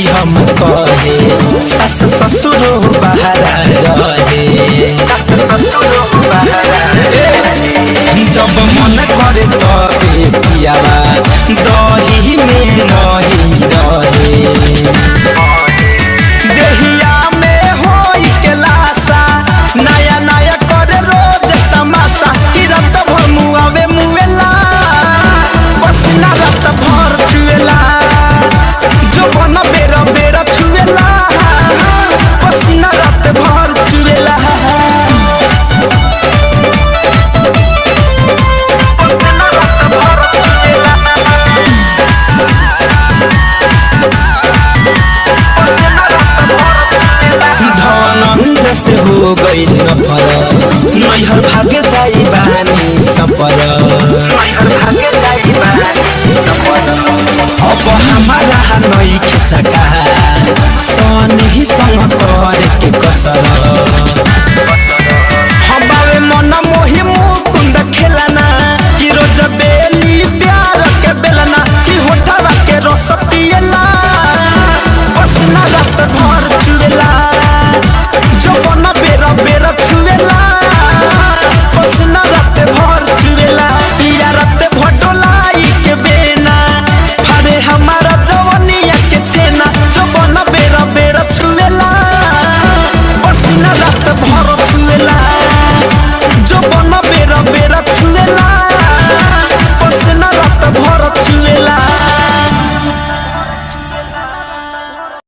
हम कहे सस ससुरो बाहर रहे जब मन करे तबे पियावा दही में नहीं रहे देहिया में होई के लाशा नया नया करे रोज तमाशा कि रात भर मुआवे मुएला पसीना रात भर चुएला जो बन बेरा बेरा छुएला पसीना रात भर चुएला से हो गई नफर नैहर भागे जाई बानी सफर अब हमारा नई खिसा